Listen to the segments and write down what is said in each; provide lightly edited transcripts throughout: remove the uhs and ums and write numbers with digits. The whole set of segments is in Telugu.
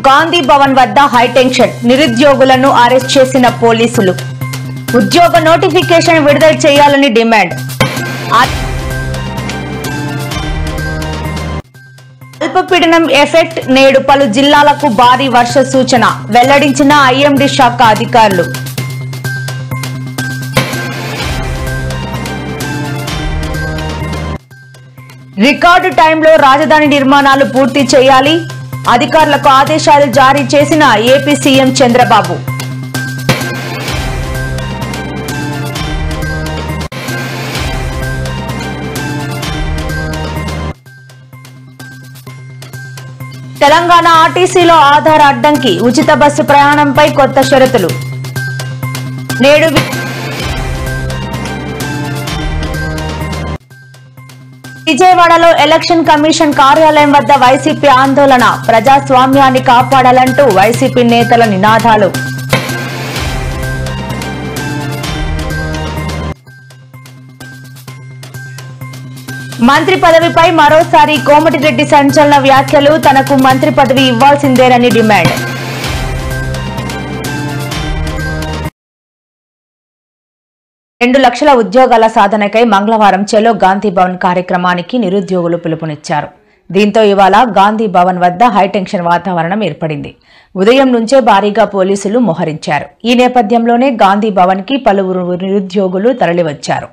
గాంధీ భవన్ వద్ద హైటెన్షన్, నిరుద్యోగులను అరెస్ట్ చేసిన పోలీసులు. ఉద్యోగ నోటిఫికేషన్ విడుదల చేయాలని డిమాండ్. అల్పపీడనం ఎఫెక్ట్ నేడు పలు జిల్లాలకు భారీ వర్ష సూచన వెల్లడించిన ఐఎండీ శాఖ అధికారులు. రికార్డు టైంలో రాజధాని నిర్మాణాలు పూర్తి చేయాలి, అధికారులకు ఆదేశాలు జారీ చేసిన ఏపీ సీఎం చంద్రబాబు. తెలంగాణ ఆర్టీసీలో ఆధార్ అడ్డంకి, ఉచిత బస్సు ప్రయాణంపై కొత్త షరతులు. నేడు విజయవాడలో ఎలక్షన్ కమిషన్ కార్యాలయం వద్ద వైసీపీ ఆందోళన, ప్రజాస్వామ్యాన్ని కాపాడాలంటూ వైసీపీ నేతల నినాదాలు. మంత్రి పదవిపై మరోసారి కోమటిరెడ్డి సంచలన వ్యాఖ్యలు, తనకు మంత్రి పదవి ఇవ్వాల్సిందేనని డిమాండ్. 2 లక్షల ఉద్యోగాల సాధనకై మంగళవారం చలో గాంధీ భవన్ కార్యక్రమానికి నిరుద్యోగులు పిలుపునిచ్చారు. దీంతో ఇవాళ గాంధీ భవన్ వద్ద హైటెన్షన్ వాతావరణం ఏర్పడింది. ఉదయం నుంచే భారీగా పోలీసులు మోహరించారు. ఈ నేపథ్యంలోనే గాంధీ భవన్ కి పలువురు నిరుద్యోగులు తరలివచ్చారు.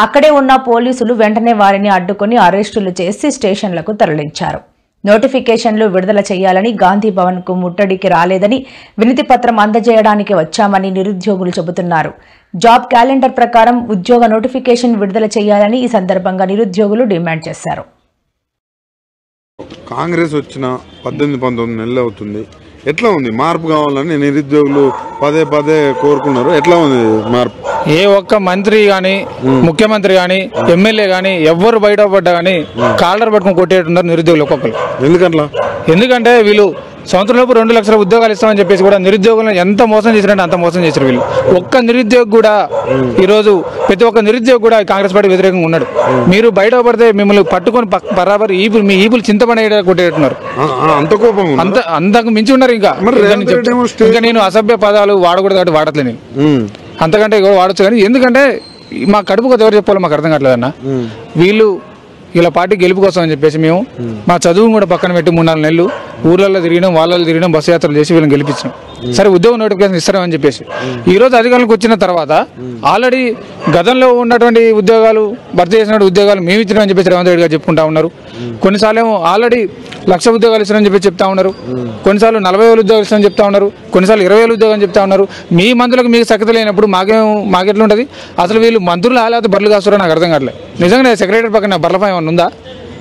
అక్కడే ఉన్న పోలీసులు వెంటనే వారిని అడ్డుకుని అరెస్టులు చేసి స్టేషన్లకు తరలించారు. నోటిఫికేషన్లు విడుదల చేయాలని, గాంధీ భవన్ కు ముట్టడికి రాలేదని వినతి పత్రం అందజేయడానికి వచ్చామని నిరుద్యోగులు చెబుతున్నారు. జాబ్ క్యాలెండర్ ప్రకారం ఉద్యోగ నోటిఫికేషన్ విడుదల చేయాలని ఈ సందర్భంగా నిరుద్యోగులు డిమాండ్ చేశారు. కాంగ్రెస్ వచ్చిన 18-19 నెలలు అవుతుంది. ఎట్లా ఉంది? మార్పు కావాలని నిరుద్యోగులు పదే కోరుకున్నారు. ఎట్లా ఉంది మార్పు? ఏ ఒక్క మంత్రి గాని, ముఖ్యమంత్రి గాని, ఎమ్మెల్యే గాని ఎవ్వరు బయటపడ్డా గానీ కాలర్ పట్టుకుని కొట్టేట్టున్నారు నిరుద్యోగులు ఒక్కొక్కరు. ఎందుకంటే వీళ్ళు సంవత్సరంలోపు 2 లక్షల ఉద్యోగాలు ఇస్తామని చెప్పేసి కూడా నిరుద్యోగులను ఎంత మోసం చేశారంటే అంత మోసం చేశారు వీళ్ళు. ఒక్క నిరుద్యోగి కూడా ఈరోజు ప్రతి ఒక్క నిరుద్యోగి కూడా కాంగ్రెస్ పార్టీ వ్యతిరేకంగా ఉన్నాడు. మీరు బయట పడితే మిమ్మల్ని పట్టుకొని బరాబర్ మీ ఈపులు చింతపడే కొట్టేట్టున్నారు. అంతకు మించి ఉన్నారు. ఇంకా నేను అసభ్య పదాలు వాడకూడదు కాబట్టి వాడట్లే. నేను అంతకంటే వాడచ్చు కానీ ఎందుకంటే మా కడుపు కొద్ది ఎవరు చెప్పాలో మాకు అర్థం కావట్లేదన్న. వీళ్ళు ఇలా పార్టీ గెలుపు కోసం అని చెప్పేసి మేము మా చదువును కూడా పక్కన పెట్టి 3-4 నెలలు ఊర్లలో తిరిగినాం, వాళ్ళలో తిరిగినాం, బస్సు యాత్రలు చేసి వీళ్ళని గెలిపించాం. సరే ఉద్యోగ నోటిఫికేషన్ ఇస్తారని చెప్పేసి ఈ రోజు అధికారులకు వచ్చిన తర్వాత ఆల్రెడీ గతంలో ఉన్నటువంటి ఉద్యోగాలు భర్తీ చేసిన ఉద్యోగాలు మేము ఇచ్చినామని చెప్పేసి రేవంత్ రెడ్డి గారు చెప్పుకుంటా ఉన్నారు. కొన్నిసార్లు ఏమో ఆల్రెడీ 1,00,000 ఉద్యోగాలు ఇస్తారని చెప్పి చెప్తా ఉన్నారు. కొన్నిసార్లు 40,000 ఉద్యోగాలు ఇస్తారని చెప్తా ఉన్నారు. కొన్నిసార్లు 20,000 ఉద్యోగం చెప్తా ఉన్నారు. మీ మంత్రులకు మీకు సఖ్యత లేనప్పుడు మాకెట్లుంటది? అసలు వీళ్ళు మంత్రులు లేకపోతే బర్రెలు కాస్తారో నాకు అర్థం కావట్లేదు. నిజంగా సెక్రటరీ పక్కన బర్రెలపై ఏమన్నా ఉందా?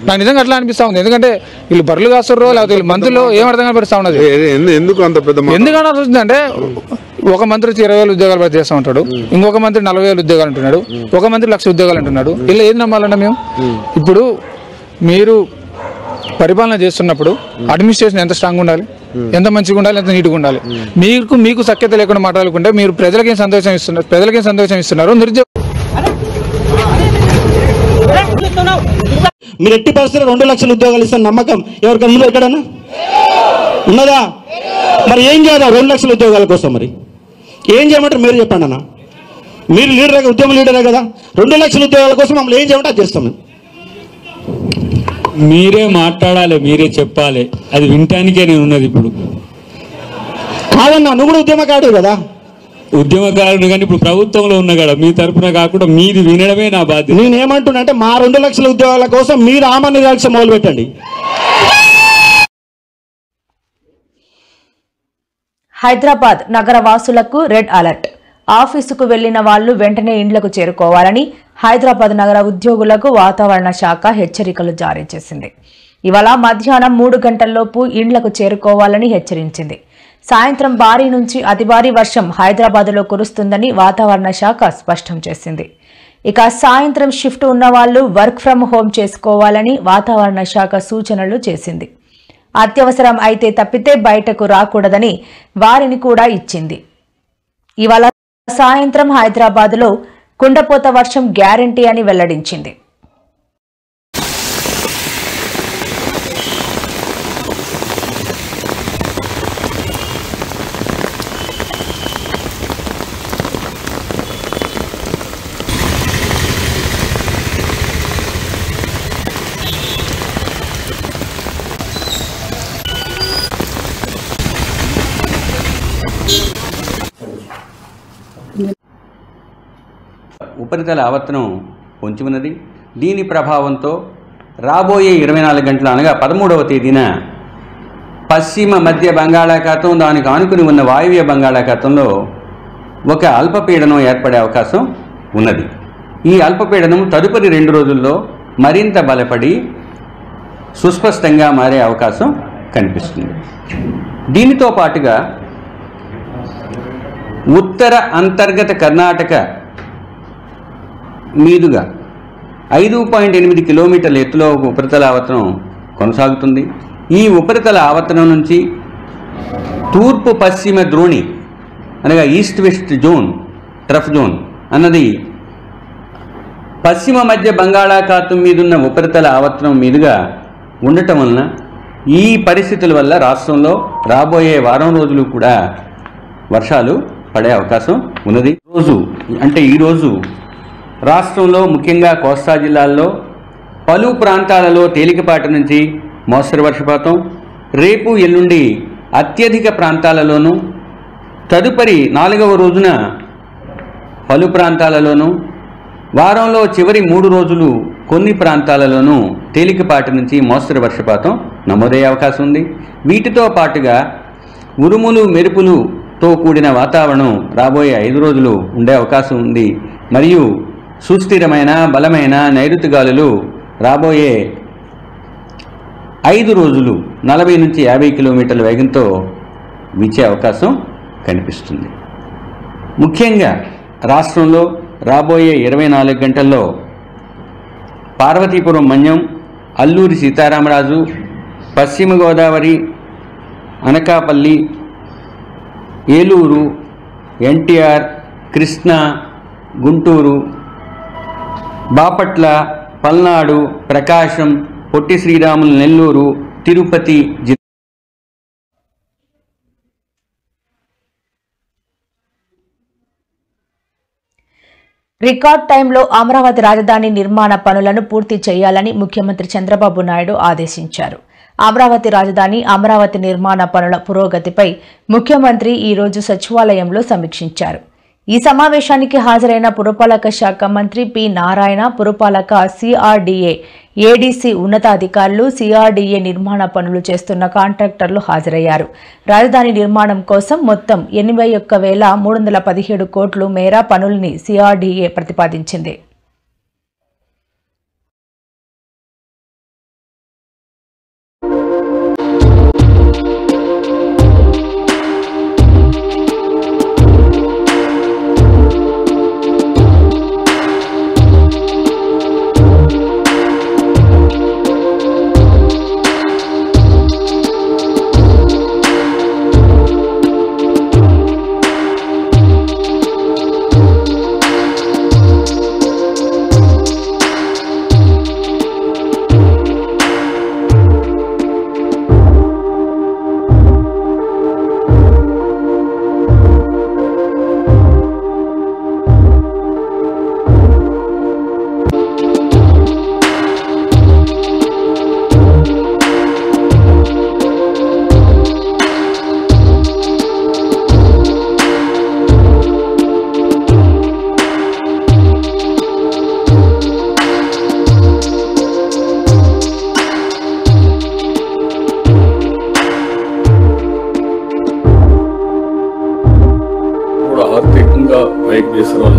నాకు నిజంగా అట్లా అనిపిస్తా ఉంది. ఎందుకంటే వీళ్ళు బర్రెలు కాస్తారో లేకపోతే వీళ్ళు మంత్రులు ఏం అర్థం కనిపిస్తా ఉన్నది. ఎందుకన్నా వస్తుందంటే ఒక మంత్రి 20,000 ఉద్యోగాలు భర్తీ చేస్తూ ఉంటాడు, ఇంకొక మంత్రి 40,000 ఉద్యోగాలు అంటున్నాడు, ఒక మంత్రి 1,00,000 ఉద్యోగాలు అంటున్నాడు. ఇలా ఏది నమ్మాలన్నా మేము? ఇప్పుడు మీరు పరిపాలన చేస్తున్నప్పుడు అడ్మినిస్ట్రేషన్ ఎంత స్ట్రాంగ్ ఉండాలి, ఎంత మంచిగా ఉండాలి, ఎంత నీట్గా ఉండాలి. మీకు సఖ్యత లేకుండా మాట్లాడుకుంటే మీరు ప్రజలకేం సంతోషం ఇస్తున్నారు? నిరుద్యోగ మీరు ఎట్టి పరిస్థితుల్లో 2 లక్షల ఉద్యోగాలు ఇస్తాను నమ్మకం ఎవరికన్నా ఉందో ఎక్కడన్నా ఉన్నదా? మరి ఏం చేయాలి 2 లక్షల ఉద్యోగాల కోసం? మరి ఏం చేయమంటారు మీరు చెప్పండి అన్న. మీరు లీడరే, ఉద్యమ లీడరే కదా. 2 లక్షల ఉద్యోగాల కోసం మమ్మల్ని ఏం చేయమంటే అది చేస్తాం. మీరే మాట్లాడాలి, మీరే చెప్పాలి. అది వినటానికే నేను ఉన్నది. ఇప్పుడు కాదన్నా, నువ్వు కూడా ఉద్యమకారుడు కదా. ఉద్యమకారుడు కానీ ఇప్పుడు ప్రభుత్వంలో ఉన్న కదా, మీ తరఫున కాకుండా మీది వినడమే నా బాధ్యత. నేనేమంటున్నా అంటే మా 2 లక్షల ఉద్యోగాల కోసం మీరు ఆమరణ దీక్ష మొదలు పెట్టండి. హైదరాబాద్ నగర వాసులకు రెడ్ అలర్ట్. ఆఫీసుకు వెళ్లిన వాళ్లు వెంటనే ఇండ్లకు చేరుకోవాలని హైదరాబాద్ నగర ఉద్యోగులకు వాతావరణ శాఖ హెచ్చరికలు జారీ చేసింది. ఇవాళ మధ్యాహ్నం 3 గంటల్లోపు ఇండ్లకు చేరుకోవాలని హెచ్చరించింది. సాయంత్రం భారీ నుంచి అతి భారీ వర్షం హైదరాబాద్లో కురుస్తుందని వాతావరణ శాఖ స్పష్టం చేసింది. ఇక సాయంత్రం షిఫ్ట్ ఉన్న వాళ్లు వర్క్ ఫ్రం హోం చేసుకోవాలని వాతావరణ శాఖ సూచనలు చేసింది. అత్యవసరం అయితే తప్పితే బయటకు రాకూడదని వారిని కూడా ఇచ్చింది. ఇవాళ సాయంత్రం హైదరాబాద్లో కుండపోత వర్షం గ్యారంటీ అని వెల్లడించింది. ఉపరితల ఆవర్తనం పొంచి ఉన్నది. దీని ప్రభావంతో రాబోయే 24 గంటలు అనగా 13వ తేదీన పశ్చిమ మధ్య బంగాళాఖాతం, దానికి ఆనుకుని ఉన్న వాయువ్య బంగాళాఖాతంలో ఒక అల్పపీడనం ఏర్పడే అవకాశం ఉన్నది. ఈ అల్పపీడనం తదుపరి 2 రోజుల్లో మరింత బలపడి సుస్పష్టంగా మారే అవకాశం కనిపిస్తుంది. దీనితో పాటుగా ఉత్తర అంతర్గత కర్ణాటక మీదుగా 5.8 కిలోమీటర్ల ఎత్తులో ఒక ఉపరితల ఆవర్తనం కొనసాగుతుంది. ఈ ఉపరితల ఆవర్తనం నుంచి తూర్పు పశ్చిమ ద్రోణి అనగా east west zone, trough zone అన్నది పశ్చిమ మధ్య బంగాళాఖాతం మీదున్న ఉపరితల ఆవర్తనం మీదుగా ఉండటం వలన ఈ పరిస్థితుల వల్ల రాష్ట్రంలో రాబోయే వారం రోజులు కూడా వర్షాలు పడే అవకాశం ఉన్నది. ఈరోజు రాష్ట్రంలో ముఖ్యంగా కోస్తా జిల్లాల్లో పలు ప్రాంతాలలో తేలికపాటి నుంచి మోస్తరు వర్షపాతం, రేపు ఎల్లుండి అత్యధిక ప్రాంతాలలోనూ, తదుపరి 4వ రోజున పలు ప్రాంతాలలోనూ, వారంలో చివరి 3 రోజులు కొన్ని ప్రాంతాలలోనూ తేలికపాటి నుంచి మోస్తరు వర్షపాతం నమోదయ్యే అవకాశం ఉంది. వీటితో పాటుగా ఉరుములు మెరుపులుతో కూడిన వాతావరణం రాబోయే 5 రోజులు ఉండే అవకాశం ఉంది. మరియు సుస్థిరమైన బలమైన నైరుతి గాలులు రాబోయే 5 రోజులు 40 నుంచి 50 కిలోమీటర్ల వేగంతో వీచే అవకాశం కనిపిస్తుంది. ముఖ్యంగా రాష్ట్రంలో రాబోయే 24 గంటల్లో పార్వతీపురం మన్యం, అల్లూరి సీతారామరాజు, పశ్చిమ గోదావరి, అనకాపల్లి, ఏలూరు, ఎన్టీఆర్, కృష్ణా, గుంటూరు, బాపట్ల, పల్నాడు, ప్రకాశం, పొట్టి శ్రీరాములు, నెల్లూరు, తిరుపతి రికార్డ్ టైంలో అమరావతి రాజధాని నిర్మాణ పనులను పూర్తి చేయాలని ముఖ్యమంత్రి చంద్రబాబు నాయుడు ఆదేశించారు. అమరావతి రాజధాని, అమరావతి నిర్మాణ పనుల పురోగతిపై ముఖ్యమంత్రి ఈ రోజు సచివాలయంలో సమీక్షించారు. ఈ సమావేశానికి హాజరైన పురపాలక శాఖ మంత్రి పి నారాయణ, పురపాలక, సిఆర్డీఏ, ఏడీసీ ఉన్నతాధికారులు, సిఆర్డీఏ నిర్మాణ పనులు చేస్తున్న కాంట్రాక్టర్లు హాజరయ్యారు. రాజధాని నిర్మాణం కోసం మొత్తం 81,317 కోట్ల మేర పనుల్ని సిఆర్డీఏ ప్రతిపాదించింది.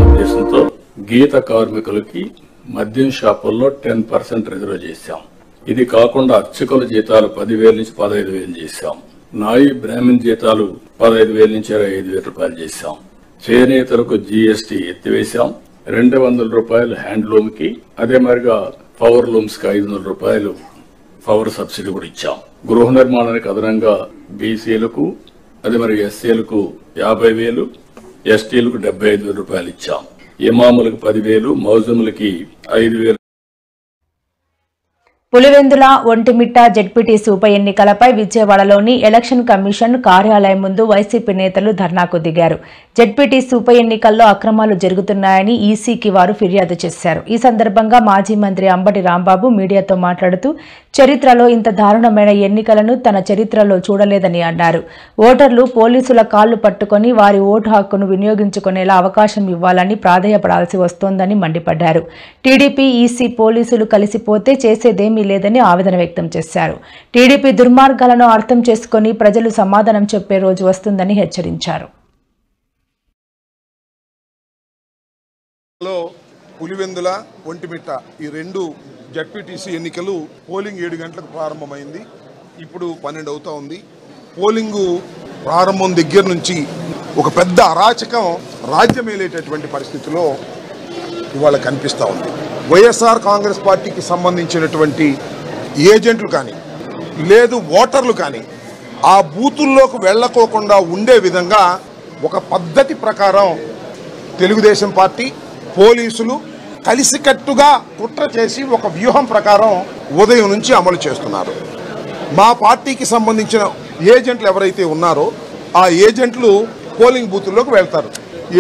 ఉద్దేశంతో గీత కార్మికులకి మద్యం షాపుల్లో 10% రిజర్వ్ చేశాం. ఇది కాకుండా అర్చకుల జీతాలు 10,000 నుంచి 15,000 చేశాం. నాయి బ్రాహ్మణ్ జీతాలు 15,000 నుంచి 25,000 రూపాయలు చేశాం. చేనేతలకు జీఎస్టీ ఎత్తివేశాం. 200 రూపాయలు హ్యాండ్లూమ్ కి, అదే మరిగా పవర్ లూమ్స్ కి 500 రూపాయలు పవర్ సబ్సిడీ కూడా ఇచ్చాం. గృహ నిర్మాణానికి అదనంగా బీసీలకు, అదే మరి ఎస్సీలకు 50,000, ఎస్టీలకు 75,000 రూపాయలు ఇచ్చాం. ఇమాములకు 10,000, మౌజములకి 5,000. పులివెందుల ఒంటిమిట్ట జెడ్పీటీసీ ఉప ఎన్నికలపై విజయవాడలోని ఎలక్షన్ కమిషన్ కార్యాలయం ముందు వైసీపీ నేతలు ధర్నాకు దిగారు. జెడ్పీటీసీ ఉప ఎన్నికల్లో అక్రమాలు జరుగుతున్నాయని ఈసీకి వారు ఫిర్యాదు చేశారు. ఈ సందర్భంగా మాజీ మంత్రి అంబటి రాంబాబు మీడియాతో మాట్లాడుతూ చరిత్రలో ఇంత దారుణమైన ఎన్నికలను తన చరిత్రలో చూడలేదని అన్నారు. ఓటర్లు పోలీసుల కాళ్లు పట్టుకొని వారి ఓటు హక్కును వినియోగించుకునేలా అవకాశం ఇవ్వాలని ప్రాధేయపడాల్సి వస్తోందని మండిపడ్డారు. టీడీపీ ఈసీ పోలీసులు కలిసిపోతే చేసేదేమీ లేదని ఆవేదన వ్యక్తం చేశారు. టీడీపీ దుర్మార్గాలను అర్థం చేసుకుని ప్రజలు సమాధానం చెప్పే రోజు వస్తుందని హెచ్చరించారు. పులివెందుల ఒంటిమిట్ట ఈ 2 జెడ్పీటీసీ ఎన్నికలు పోలింగ్ 7 గంటలకు ప్రారంభమైంది. ఇప్పుడు 12 అవుతా ఉంది. పోలింగు ప్రారంభం దగ్గర నుంచి ఒక పెద్ద అరాచకం రాజ్యమేలేటటువంటి పరిస్థితిలో ఇవాళ కనిపిస్తూ ఉంది. వైఎస్ఆర్ కాంగ్రెస్ పార్టీకి సంబంధించినటువంటి ఏజెంట్లు కానీ లేదు ఓటర్లు కానీ ఆ బూతుల్లోకి వెళ్ళకోకుండా ఉండే విధంగా ఒక పద్ధతి ప్రకారం తెలుగుదేశం పార్టీ పోలీసులు కలిసికట్టుగా కుట్ర చేసి ఒక వ్యూహం ప్రకారం ఉదయం నుంచి అమలు చేస్తున్నారు. మా పార్టీకి సంబంధించిన ఏజెంట్లు ఎవరైతే ఉన్నారో ఆ ఏజెంట్లు పోలింగ్ బూతుల్లోకి వెళ్తారు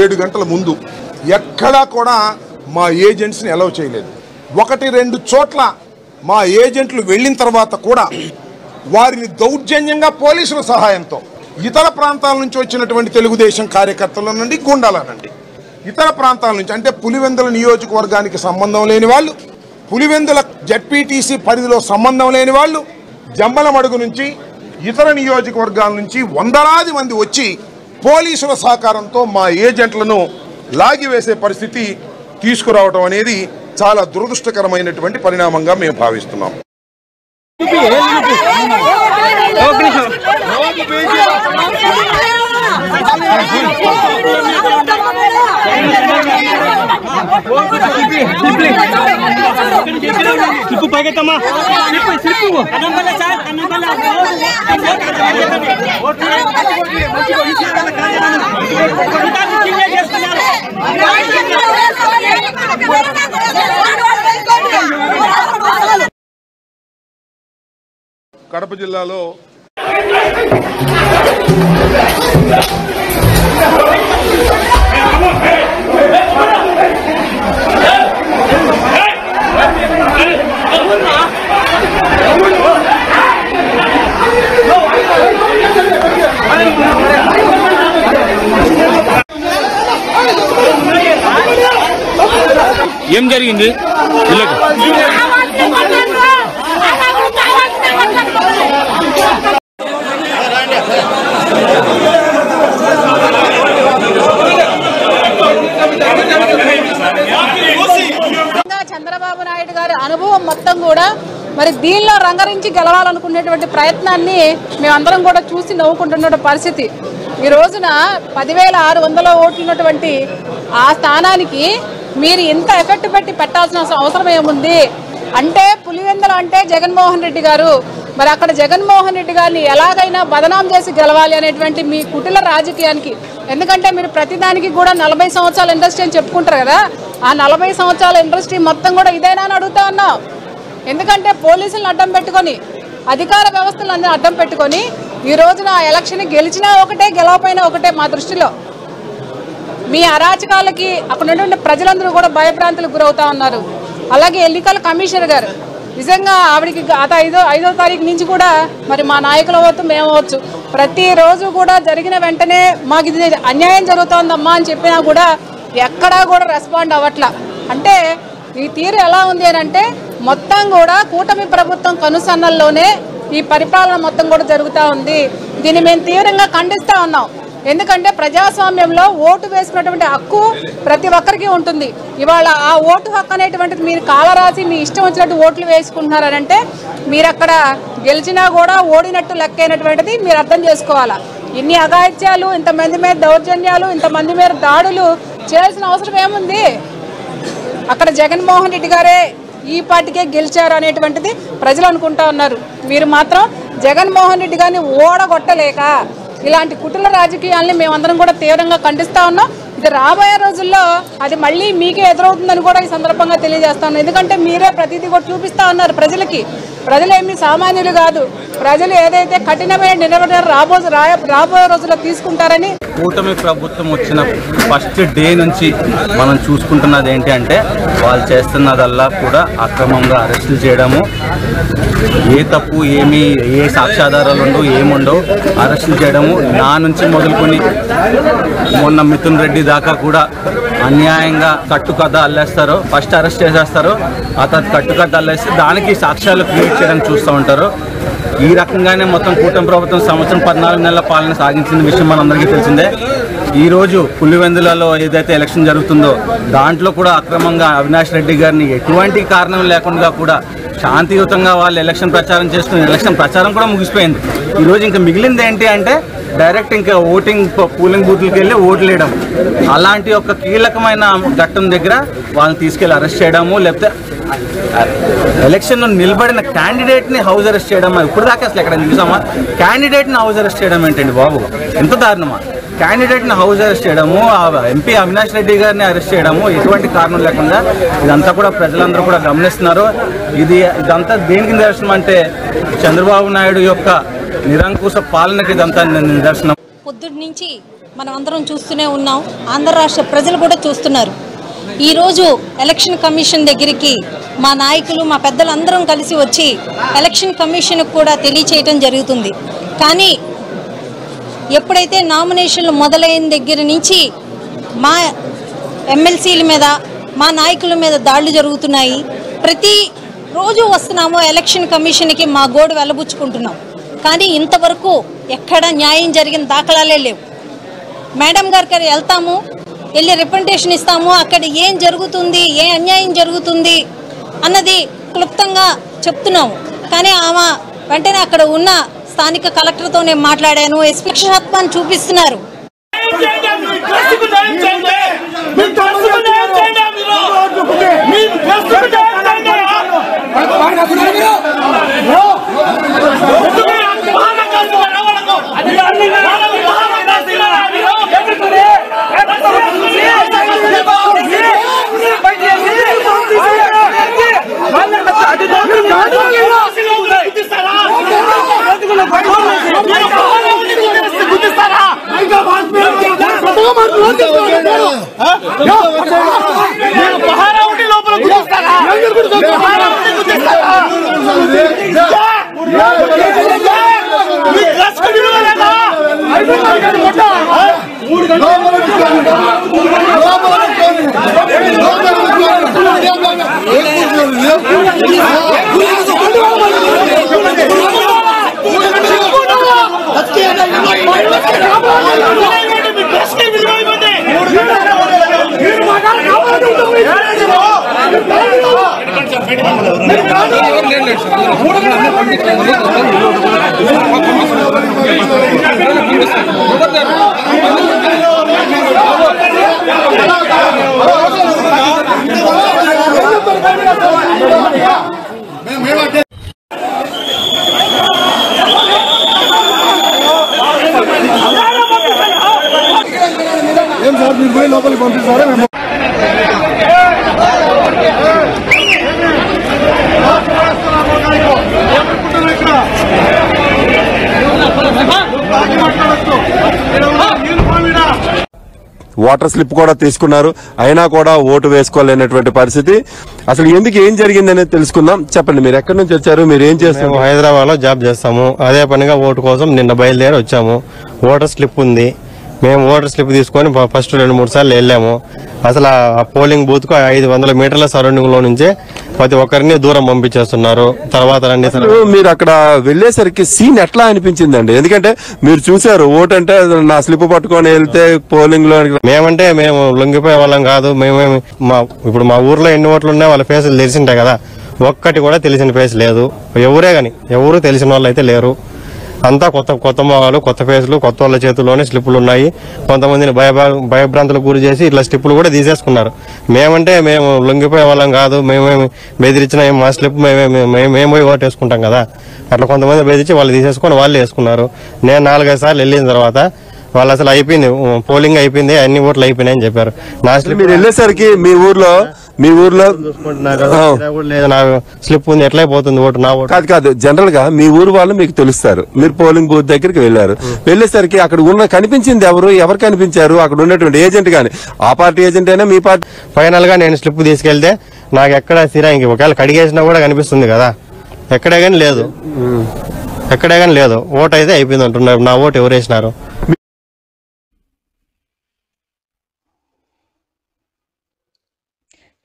7 గంటల ముందు. ఎక్కడా కూడా మా ఏజెంట్స్ని అలౌ చేయలేదు. 1-2 చోట్ల మా ఏజెంట్లు వెళ్ళిన తర్వాత కూడా వారిని దౌర్జన్యంగా పోలీసుల సహాయంతో ఇతర ప్రాంతాల నుంచి వచ్చినటువంటి తెలుగుదేశం కార్యకర్తల నుండి గుండాలనండి ఇతర ప్రాంతాల నుంచి అంటే పులివెందుల నియోజకవర్గానికి సంబంధం లేని వాళ్ళు, పులివెందుల జెడ్పీటీసీ పరిధిలో సంబంధం లేని వాళ్ళు, జమ్మలమడుగు నుంచి ఇతర నియోజకవర్గాల నుంచి వందలాది మంది వచ్చి పోలీసుల సహకారంతో మా ఏజెంట్లను లాగివేసే పరిస్థితి తీసుకురావడం అనేది చాలా దురదృష్టకరమైనటువంటి పరిణామంగా మేము భావిస్తున్నాం. కడప జిల్లాలో ఏం జరిగింది? చంద్రబాబు నాయుడు గారి అనుభవం మొత్తం కూడా మరి దీనిలో రంగరించి గెలవాలనుకునేటువంటి ప్రయత్నాన్ని మేమందరం కూడా చూసి నవ్వుకుంటున్న పరిస్థితి. ఈ రోజున 10,600 ఓట్లు ఉన్నటువంటి ఆ స్థానానికి మీరు ఇంత ఎఫెక్ట్ పెట్టి పెట్టాల్సిన అవసరం ఏముంది అంటే, పులివెందుల అంటే జగన్మోహన్ రెడ్డి గారు, మరి అక్కడ జగన్మోహన్ రెడ్డి గారిని ఎలాగైనా బదనాం చేసి గెలవాలి అనేటువంటి మీ కుటిల రాజకీయానికి, ఎందుకంటే మీరు ప్రతిదానికి కూడా 40 సంవత్సరాల ఇండస్ట్రీ అని చెప్పుకుంటారు కదా, ఆ 40 సంవత్సరాల ఇండస్ట్రీ మొత్తం కూడా ఇదేనా అని అడుగుతా ఉన్నాం. ఎందుకంటే పోలీసులను అడ్డం పెట్టుకొని, అధికార వ్యవస్థలను అడ్డం పెట్టుకొని ఈ రోజున ఎలక్షన్ గెలిచినా ఒకటే గెలవపోయినా ఒకటే మా దృష్టిలో. మీ అరాచకాలకి అక్కడ ఉన్నటువంటి ప్రజలందరూ కూడా భయభ్రాంతులకు గురవుతా ఉన్నారు. అలాగే ఎన్నికల కమిషనర్ గారు నిజంగా ఆవిడికి గత 5వ తారీఖు నుంచి కూడా మరి మా నాయకులు అవ్వచ్చు మేము అవ్వచ్చు ప్రతిరోజు కూడా జరిగిన వెంటనే మాకు ఇది అన్యాయం జరుగుతోందమ్మా అని చెప్పినా కూడా ఎక్కడా కూడా రెస్పాండ్ అవ్వట్లా. అంటే ఈ తీరు ఎలా ఉంది అని అంటే, మొత్తం కూడా కూటమి ప్రభుత్వం కనుసన్నల్లోనే ఈ పరిపాలన మొత్తం కూడా జరుగుతూ ఉంది. దీన్ని మేము తీవ్రంగా ఖండిస్తూ ఉన్నాం. ఎందుకంటే ప్రజాస్వామ్యంలో ఓటు వేసుకున్నటువంటి హక్కు ప్రతి ఒక్కరికి ఉంటుంది. ఇవాళ ఆ ఓటు హక్కు అనేటువంటిది మీరు కాలరాసి మీ ఇష్టం వచ్చినట్టు ఓట్లు వేసుకుంటున్నారనంటే మీరు అక్కడ గెలిచినా కూడా ఓడినట్టు లెక్కైనటువంటిది మీరు అర్థం చేసుకోవాలా. ఇన్ని అఘాయిత్యాలు, ఇంతమంది మీద దౌర్జన్యాలు, ఇంతమంది మీద దాడులు చేయాల్సిన అవసరం ఏముంది? అక్కడ జగన్మోహన్ రెడ్డి గారే ఈ పార్టీకే గెలిచారు అనేటువంటిది ప్రజలు అనుకుంటా ఉన్నారు. మీరు మాత్రం జగన్మోహన్ రెడ్డి గారిని ఓడగొట్టలేక ఇలాంటి కుటుంబ రాజకీయాల్ని మేమందరం కూడా తీవ్రంగా ఖండిస్తా ఉన్నాం. ఇది రాబోయే రోజుల్లో అది మళ్ళీ మీకే ఎదురవుతుందని కూడా ఈ సందర్భంగా తెలియజేస్తాను. ఎందుకంటే మీరే ప్రతిదీ కూడా చూపిస్తా ఉన్నారు ప్రజలకి. ప్రజలు ఏమీ సామాన్యులు కాదు. ప్రజలు ఏదైతే కఠినమైన నిర్ణయం రాబోయే రోజుల్లో తీసుకుంటారని. కూటమి ప్రభుత్వం వచ్చిన ఫస్ట్ డే నుంచి మనం చూసుకుంటున్నది ఏంటి అంటే వాళ్ళు చేస్తున్నదల్లా కూడా అక్రమంగా అరెస్టులు చేయడము, ఏ తప్పు ఏ సాక్ష్యాధారాలు ఉండవు ఏముండవు అరెస్టులు చేయడము. నా నుంచి మొదలుకొని మొన్న మిథున్ రెడ్డి దాకా కూడా అన్యాయంగా కట్టుకథ అల్లేస్తారు. ఫస్ట్ అరెస్ట్ చేసేస్తారు, ఆ తర్వాత కట్టుకథ అల్లేసి దానికి సాక్ష్యాలు క్రియేట్ చేయడానికి చూస్తూ ఉంటారు. ఈ రకంగానే మొత్తం కూటమి ప్రభుత్వం సంవత్సరం 14 నెలల పాలన సాగించిన విషయం మనందరికీ తెలిసిందే. ఈరోజు పులివెందులలో ఏదైతే ఎలక్షన్ జరుగుతుందో దాంట్లో కూడా అక్రమంగా అవినాష్ రెడ్డి గారిని ఎటువంటి కారణం లేకుండా కూడా శాంతియుతంగా వాళ్ళు ఎలక్షన్ ప్రచారం చేసుకుని ఎలక్షన్ ప్రచారం కూడా ముగిసిపోయింది. ఈరోజు ఇంకా మిగిలింది ఏంటి అంటే డైరెక్ట్ ఇంకా పోలింగ్ బూత్లకు వెళ్ళి ఓట్లు వేయడం. అలాంటి ఒక కీలకమైన ఘట్టం దగ్గర వాళ్ళని తీసుకెళ్ళి అరెస్ట్ చేయడము, లేకపోతే ఎలక్షన్లో నిలబడిన క్యాండిడేట్ని హౌస్ అరెస్ట్ చేయడం. ఇప్పుడు దాకా అసలు ఎక్కడ చూసామా? క్యాండిడేట్ని హౌస్ అరెస్ట్ చేయడం ఏంటండి బాబు, ఎంత దారుణమా? క్యాండిడేట్ని హౌస్ అరెస్ట్ చేయడము, ఎంపీ అవినాష్ రెడ్డి గారిని అరెస్ట్ చేయడము ఎటువంటి కారణం లేకుండా. ఇదంతా కూడా ప్రజలందరూ కూడా గమనిస్తున్నారు. ఇదంతా దేనికి నిదర్శనం అంటే చంద్రబాబు నాయుడు యొక్క నిరంకుశ పాలనకి ఇదంతా నిదర్శనం. పొద్దుటి నుంచి మనం అందరం చూస్తూనే ఉన్నాం, ఆంధ్ర రాష్ట్ర ప్రజలు కూడా చూస్తున్నారు. ఈరోజు ఎలక్షన్ కమిషన్ దగ్గరికి మా నాయకులు మా పెద్దలందరం కలిసి వచ్చి ఎలక్షన్ కమిషన్కు కూడా తెలియచేయటం జరుగుతుంది. కానీ ఎప్పుడైతే నామినేషన్లు మొదలైన దగ్గర నుంచి మా ఎమ్మెల్సీల మీద మా నాయకుల మీద దాడులు జరుగుతున్నాయి. ప్రతి రోజు వస్తున్నాము ఎలక్షన్ కమిషన్కి మా గోడు వెలబుచ్చుకుంటున్నాం. కానీ ఇంతవరకు ఎక్కడ న్యాయం జరిగిన దాఖలాలే లేవు. మేడం గారికి వెళ్తాము, వెళ్ళి రిప్రజెంటేషన్ ఇస్తాము, అక్కడ ఏం జరుగుతుంది, ఏ అన్యాయం జరుగుతుంది అన్నది క్లుప్తంగా చెప్తున్నాము. కానీ ఆమె వెంటనే అక్కడ ఉన్న స్థానిక కలెక్టర్తో నేను మాట్లాడాను, పక్షపాతాన్ని చూపిస్తున్నారు. ఏం సార్ మీరు పోయి లోపలికి పంపిస్తారా? మేము వాటర్ స్లిప్ కూడా తీసుకున్నారు, అయినా కూడా ఓటు వేసుకోలేనటువంటి పరిస్థితి. అసలు ఎందుకు ఏం జరిగింది అనేది తెలుసుకుందాం. చెప్పండి, మీరు ఎక్కడి నుంచి వచ్చారు, మీరు ఏం చేస్తాము? హైదరాబాద్ లో జాబ్ చేస్తాము. అదే పనిగా ఓటు కోసం నిన్న బయలుదేరి వచ్చాము. ఓటర్ స్లిప్ ఉంది, మేము ఓటర్ స్లిప్ తీసుకొని ఫస్ట్ 2-3 సార్లు వెళ్ళాము. అసలు ఆ పోలింగ్ బూత్ కు 500 మీటర్ల సరౌండింగ్ లో నుంచే ప్రతి ఒక్కరిని దూరం పంపించేస్తున్నారు. తర్వాత రండి సార్. మీరు అక్కడ వెళ్లేసరికి సీన్ ఎట్లా అనిపించిందండి? ఎందుకంటే మీరు చూసారు, ఓటు అంటే నా స్లిప్ పట్టుకొని వెళ్తే పోలింగ్ లో మేమంటే మేము లొంగిపోయే వాళ్ళం కాదు. మేమేమి ఇప్పుడు మా ఊర్లో ఎన్ని ఓట్లు ఉన్నాయి వాళ్ళ ఫేసులు తెలిసింటాయి కదా, ఒక్కటి కూడా తెలిసిన ఫేస్ లేదు. ఎవరే గాని ఎవరు తెలిసిన వాళ్ళు అయితే లేరు. అంతా కొత్త మొగాలు, కొత్త ఫేసులు, కొత్త వాళ్ళ చేతుల్లోనే స్లిప్పులు ఉన్నాయి. కొంతమందిని భయభ్రాంతులకు గురి చేసి ఇట్లా స్లిప్పులు కూడా తీసేసుకున్నారు. మేమంటే మేము లొంగిపోయే వాళ్ళం కాదు, మేమేమి బెదిరించిన మా స్లిప్ మేము పోయి ఓటు వేసుకుంటాం కదా, అట్లా కొంతమంది బెదిరించి వాళ్ళు తీసేసుకొని వాళ్ళు వేసుకున్నారు. నేను 4-5 సార్లు వెళ్ళిన తర్వాత వాళ్ళు అసలు అయిపోయింది, పోలింగ్ అయిపోయింది, అన్ని ఓట్లు అయిపోయినాయి అని చెప్పారు. నా స్లిప్ మీరు వెళ్ళేసరికి మీ ఊర్లో లేదు, నా స్లిప్ ఉంది, ఎట్లయిపోతుంది ఓటు, నా ఓటు కాదు జనరల్ గా మీ ఊరు వాళ్ళు మీకు తెలుస్తారు. మీరు పోలింగ్ బూత్ దగ్గరికి వెళ్ళారు. వెళ్ళేసరికి అక్కడ కనిపించింది ఎవరు కనిపించారు? అక్కడ ఉన్నటువంటి ఏజెంట్ గాని, ఆ పార్టీ ఏజెంట్ అయినా మీ పార్టీ? ఫైనల్ గా నేను స్లిప్ తీసుకెళ్తే నాకు ఎక్కడ సిరాంగి ఒకవేళ కడిగేసినా కూడా కనిపిస్తుంది కదా, ఎక్కడే కానీ లేదు, ఓటు అయితే అయిపోయింది అంటున్నారు. నా ఓటు ఎవరు వేసినారు?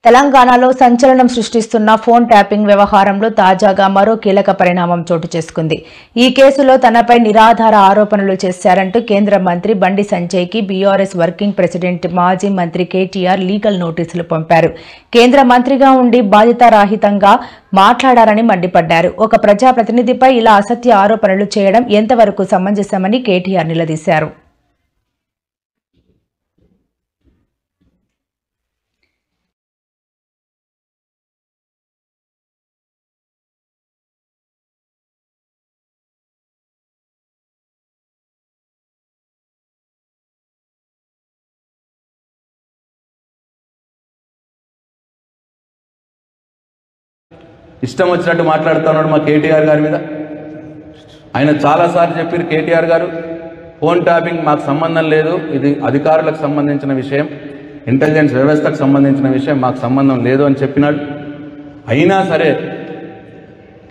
తెలంగాణలో సంచలనం సృష్టిస్తున్న ఫోన్ ట్యాపింగ్ వ్యవహారంలో తాజాగా మరో కీలక పరిణామం చోటు చేసుకుంది. ఈ కేసులో తనపై నిరాధార ఆరోపణలు చేశారంటూ కేంద్ర మంత్రి బండి సంజయ్కి బీఆర్ఎస్ వర్కింగ్ ప్రెసిడెంట్ మాజీ మంత్రి కేటీఆర్ లీగల్ నోటీసులు పంపారు. కేంద్ర మంత్రిగా ఉండి బాధ్యతారాహితంగా మాట్లాడారని మండిపడ్డారు. ఒక ప్రజాప్రతినిధిపై ఇలా అసత్య ఆరోపణలు చేయడం ఎంతవరకు సమంజసమని కేటీఆర్ నిలదీశారు. ఇష్టం వచ్చినట్టు మాట్లాడుతున్నాడు మా కేటీఆర్ గారి మీద. ఆయన చాలాసార్లు చెప్పారు కేటీఆర్ గారు, ఫోన్ ట్యాపింగ్ మాకు సంబంధం లేదు, ఇది అధికారులకు సంబంధించిన విషయం, ఇంటెలిజెన్స్ వ్యవస్థకు సంబంధించిన విషయం, మాకు సంబంధం లేదు అని చెప్పినాడు. అయినా సరే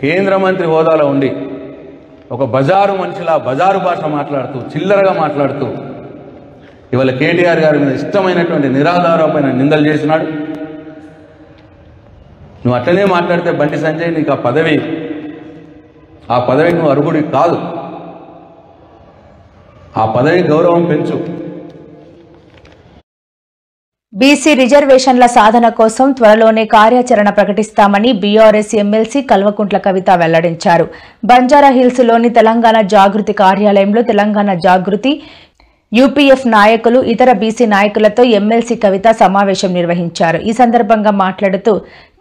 కేంద్ర మంత్రి హోదాలో ఉండి ఒక బజారు మనిషిలా బజారు భాష మాట్లాడుతూ చిల్లరగా మాట్లాడుతూ ఇవాళ కేటీఆర్ గారి మీద ఇష్టమైనటువంటి నిరాధారమైన నిందలు చేసినాడు. నువ్వు అట్లనే మాట్లాడితే బండి సంజయ్ నీకు ఆ పదవికి నువ్వు అర్హుడి కాదు. ఆ పదవి గౌరవం పెంచు. బీసీ రిజర్వేషన్ల సాధన కోసం త్వరలోనే కార్యాచరణ ప్రకటిస్తామని బీఆర్ఎస్ ఎమ్మెల్సీ కల్వకుంట్ల కవిత వెల్లడించారు. బంజారాహిల్స్లోని తెలంగాణ జాగృతి కార్యాలయంలో తెలంగాణ జాగృతి యూపీఎఫ్ నాయకులు ఇతర బీసీ నాయకులతో ఎమ్మెల్సీ కవిత సమావేశం నిర్వహించారు. ఈ సందర్భంగా మాట్లాడుతూ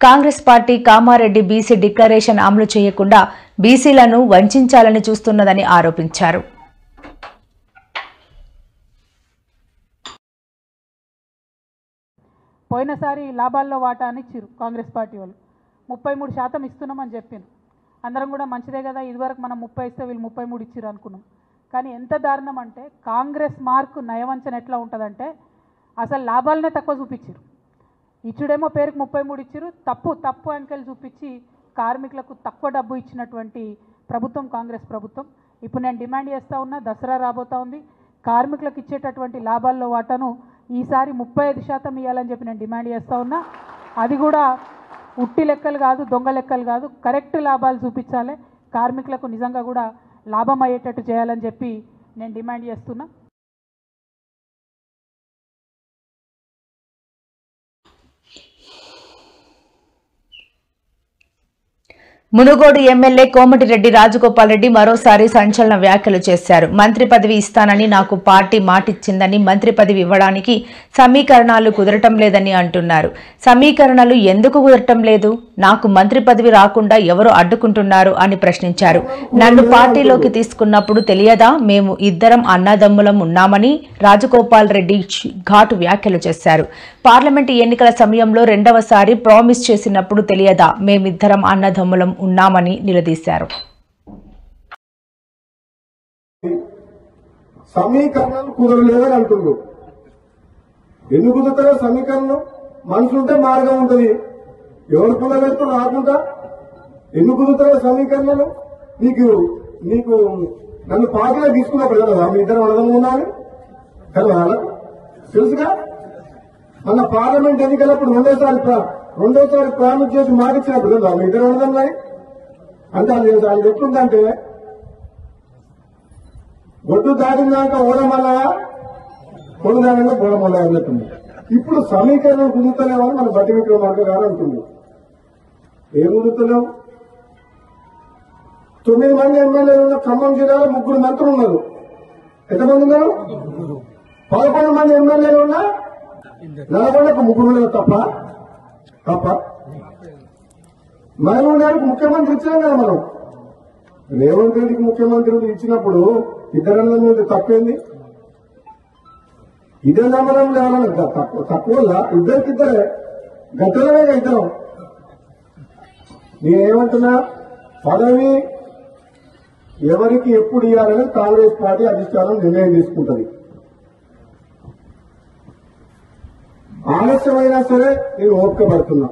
Congress party Kamareddy BC declaration అమలు చేయకుండా బీసీలను వంచాలని చూస్తున్నదని ఆరోపించారు. పోయినసారి లాభాల్లో వాటా అని ఇచ్చారు కాంగ్రెస్ పార్టీ వాళ్ళు, 33% ఇస్తున్నామని చెప్పాను. అందరం కూడా మంచిదే కదా, ఇదివరకు మనం 30 ఇస్తే వీళ్ళు 33 ఇచ్చారు అనుకున్నాం. కానీ ఎంత దారుణం అంటే కాంగ్రెస్ మార్కు నయవంచన ఎట్లా ఉంటుందంటే అసలు లాభాలనే తక్కువ చూపించారు. ఇచ్చుడేమో పేరుకు 33 ఇచ్చారు, తప్పు అంకెలు చూపించి కార్మికులకు తక్కువ డబ్బు ఇచ్చినటువంటి ప్రభుత్వం కాంగ్రెస్ ప్రభుత్వం. ఇప్పుడు నేను డిమాండ్ చేస్తూ ఉన్నా, దసరా రాబోతూ ఉంది, కార్మికులకు ఇచ్చేటటువంటి లాభాల్లో వాటాను ఈసారి 35% ఇవ్వాలని చెప్పి నేను డిమాండ్ చేస్తూ ఉన్నా. అది కూడా ఉట్టి లెక్కలు కాదు, దొంగ లెక్కలు కాదు, కరెక్ట్ లాభాలు చూపించాలి, కార్మికులకు నిజంగా కూడా లాభం అయ్యేటట్టు చేయాలని చెప్పి నేను డిమాండ్ చేస్తున్నా. మునుగోడు ఎమ్మెల్యే కోమటిరెడ్డి రాజగోపాల్ రెడ్డి మరోసారి సంచలన వ్యాఖ్యలు చేశారు. మంత్రి పదవి ఇస్తానని నాకు పార్టీ మాటిచ్చిందని మంత్రి పదవి ఇవ్వడానికి సమీకరణాలు కుదరటం లేదని అంటున్నారు. సమీకరణలు ఎందుకు కుదరటం లేదు? నాకు మంత్రి పదవి రాకుండా ఎవరు అడ్డుకుంటున్నారు అని ప్రశ్నించారు. నన్ను పార్టీలోకి తీసుకున్నప్పుడు తెలియదా మేము ఇద్దరం అన్నదమ్ములం ఉన్నామని రాజగోపాల్ రెడ్డి ఘాటు వ్యాఖ్యలు చేశారు. పార్లమెంటు ఎన్నికల సమయంలో రెండవసారి ప్రామిస్ చేసినప్పుడు తెలియదా మేమిద్దరం అన్నదమ్ములం ఉన్నామని నిలదీశారు. సమీకరణాలు కుదరలేదని అంటున్నారు. ఎందుకు కుదురుతారో సమీకరణం? మనసుంటే మార్గం ఉంటుంది, ఎవరు కుదరలేదు రాకుండా ఎందుకు కుదురుతారో సమీకరణలు? నీకు నన్ను పార్టీలో తీసుకున్నప్పుడు కదా మీ ఇద్దరు అడగం ఉన్నాను కదా, తెలుసుగా. మన పార్లమెంట్ ఎన్నికలప్పుడు రెండోసారి ప్రామిస్ చేసి మాటిచ్చినప్పుడు కదా మీ ఇద్దరు అడగన్నాయి. అంటే అది ఎట్లుందంటే ఒడ్డు దాటినాక ఓడమల్లయా, పొడు దాటినాక బోడమల్లయా అన్నట్టుంది. ఇప్పుడు సమీకరణం కుదురుతలేమని మన బట్టి విక్రమార్క గారు అంటుంది. ఏం కుదురుతలేవు? 9 మంది ఎమ్మెల్యేలు ఉన్న ఖమ్మం జిల్లాలో 3 మంత్రులు ఉన్నారు. ఎంతమంది ఉన్నారు? 11 మంది ఎమ్మెల్యేలు ఉన్నా నల్గొండకు 3 ఉన్నారు. తప్ప మహబూబ్ గారికి ముఖ్యమంత్రి ఇచ్చాం కదా మనం. రేవంత్ రెడ్డికి ముఖ్యమంత్రి ఇచ్చినప్పుడు ఇద్దరన్న మీద తప్పేంది? ఇదే నమ్మడం కావాలని తక్కువ ఇద్దరికిద్దరే గతంలోనే ఇద్దరం. నేనేమంటున్నా, పదవి ఎవరికి ఎప్పుడు ఇవ్వాలని కాంగ్రెస్ పార్టీ అధిష్టానం నిర్ణయం తీసుకుంటుంది. ఆలస్యమైనా సరే నేను ఓపిక పడుతున్నా.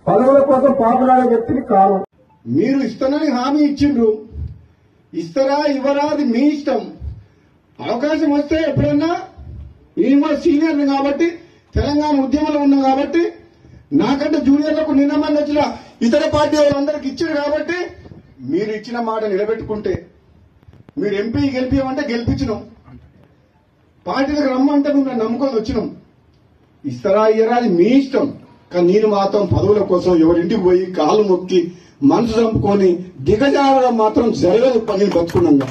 పదవుల కోసం పాపలాడే వ్యక్తిని కాను. మీరు ఇస్తానని హామీ ఇచ్చిండ్రు, ఇస్తారా ఇవ్వరా అది మీ ఇష్టం. అవకాశం వస్తే ఎప్పుడన్నా నేను కూడా సీనియర్ని కాబట్టి, తెలంగాణ ఉద్యమంలో ఉన్నా కాబట్టి, నాకంటే జూనియర్లకు నిన్న మంది వచ్చిన ఇతర పార్టీ వాళ్ళందరికి ఇచ్చారు కాబట్టి, మీరు ఇచ్చిన మాట నిలబెట్టుకుంటే, మీరు ఎంపీ గెలిపించమంటే గెలిపించినాం, పార్టీలకు రమ్మంటే మేము నమ్ముకొని వచ్చినాం. ఇస్తారా ఇయ్యరా అది మీ ఇష్టం. కానీ నేను మాత్రం పదవుల కోసం ఎవరింటికి పోయి కాలు మొక్కి మనసు చంపుకొని దిగజారడం మాత్రం జరగదు. పని బతుకున్నా.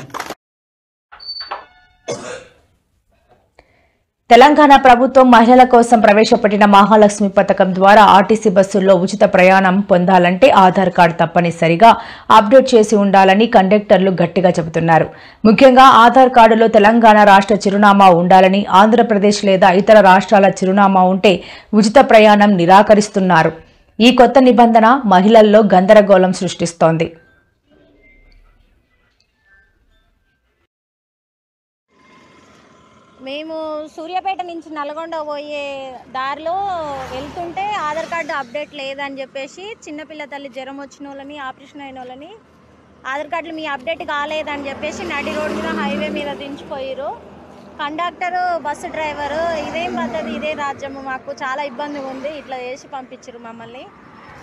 తెలంగాణ ప్రభుత్వం మహిళల కోసం ప్రవేశపెట్టిన మహాలక్ష్మి పథకం ద్వారా ఆర్టీసీ బస్సుల్లో ఉచిత ప్రయాణం పొందాలంటే ఆధార్ కార్డు తప్పనిసరిగా అప్డేట్ చేసి ఉండాలని కండక్టర్లు గట్టిగా చెబుతున్నారు. ముఖ్యంగా ఆధార్ కార్డులో తెలంగాణ రాష్ట్ర చిరునామా ఉండాలని, ఆంధ్రప్రదేశ్ లేదా ఇతర రాష్ట్రాల చిరునామా ఉంటే ఉచిత ప్రయాణం నిరాకరిస్తున్నారు. ఈ కొత్త నిబంధన మహిళల్లో గందరగోళం సృష్టిస్తోంది. మేము సూర్యాపేట నుంచి నల్గొండ పోయే దారిలో వెళ్తుంటే ఆధార్ కార్డు అప్డేట్ లేదని చెప్పేసి చిన్నపిల్ల తల్లి జ్వరం వచ్చిన వాళ్ళని, ఆపరేషన్ అయిన వాళ్ళని ఆధార్ కార్డులు మీ అప్డేట్ కాలేదని చెప్పేసి నడి రోడ్డు మీద హైవే మీద దించిపోయారు. కండక్టరు, బస్సు డ్రైవరు ఇదేం పద్ధతి, ఇదే రాజ్యము, మాకు చాలా ఇబ్బందిగా ఉంది, ఇట్లా చేసి పంపించారు మమ్మల్ని.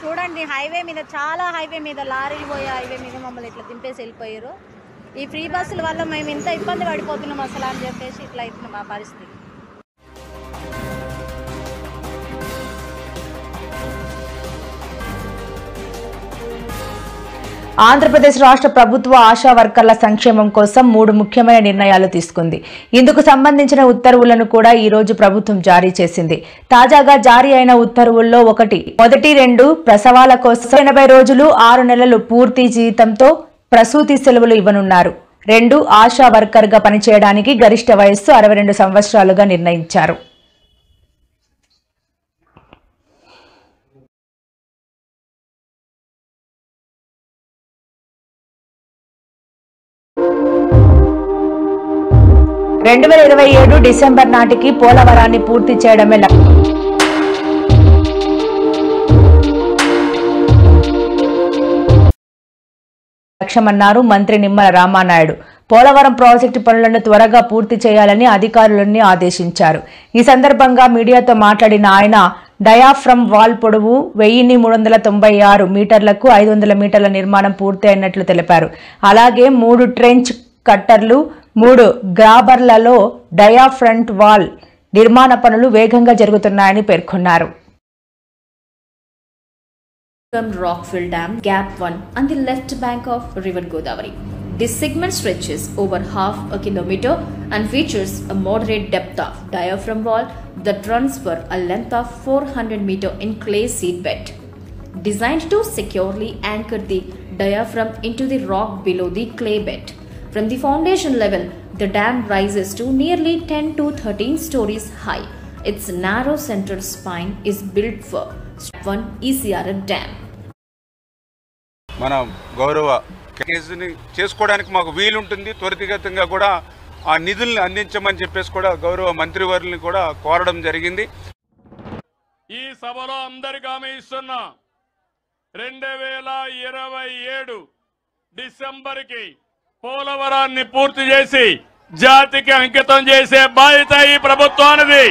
చూడండి హైవే మీద, చాలా హైవే మీద లారీలు పోయే హైవే మీద మమ్మల్ని ఇట్లా దింపేసి వెళ్ళిపోయారు. ఈ ఫ్రీ బస్సుల వల్ల మేము ఇంత ఇబ్బంది పడిపోతున్నాం అసలు అని చెప్పేసి ఇట్లా అవుతున్నాం మా పరిస్థితి. ఆంధ్రప్రదేశ్ రాష్ట్ర ప్రభుత్వ ఆశా వర్కర్ల సంక్షేమం కోసం 3 ముఖ్యమైన నిర్ణయాలు తీసుకుంది. ఇందుకు సంబంధించిన ఉత్తర్వులను కూడా ఈ రోజు ప్రభుత్వం జారీ చేసింది. తాజాగా జారీ అయిన ఉత్తర్వుల్లో మొదటి 2 ప్రసవాల కోసం 80 రోజులు 6 నెలలు పూర్తి జీతంతో ప్రసూతి సెలవులు ఇవ్వనున్నారు. 2 ఆశా వర్కర్గా పనిచేయడానికి గరిష్ట వయస్సు 62 సంవత్సరాలుగా నిర్ణయించారు. డిసెంబర్ నాటికి పోలవరాన్ని పూర్తి చేయడమే లక్ష్యమన్నారు మంత్రి నిమ్మల రామానాయుడు. పోలవరం ప్రాజెక్టు పనులను త్వరగా పూర్తి చేయాలని అధికారులను ఆదేశించారు. ఈ సందర్భంగా మీడియాతో మాట్లాడిన ఆయన డయాఫ్రమ్ వాల్ పొడవు 1396 మీటర్లకు 500 మీటర్ల నిర్మాణం పూర్తి అయినట్లు తెలిపారు. అలాగే 3 ట్రెంచ్ కట్టర్లు, 3 గ్రాబర్లలో డయాఫ్రంట్ వాల్ నిర్మాణ పనులు వేగంగా జరుగుతున్నాయని పేర్కొన్నారు. Rockfill Dam, Gap 1 on the left bank of River Godavari. This segment stretches over half a kilometer and features a moderate depth of diaphragm wall that runs for a length of 400 meters in clay seed bed. Designed to securely anchor the diaphragm into the rock below the clay bed. From the foundation level, the dam rises to nearly 10 to 13 stories high. Its narrow central spine is built for 1 ECRF dam. మన గౌరవ కేసుని చేసుకోవడానికి మాకు వీలుంటుంది. త్వరితగతంగా కూడా ఆ నిధుల్ని అందించమని చెప్పేసి కూడా గౌరవ మంత్రివర్యుల్ని కూడా కోరడం జరిగింది. ఈ సభలో అందరికీ హామీ ఇస్తున్నా, 2027 డిసెంబర్కి పోలవరాన్ని పూర్తి చేసి జాతికి అంకితం చేసే బాధ్యత ఈ ప్రభుత్వానిది.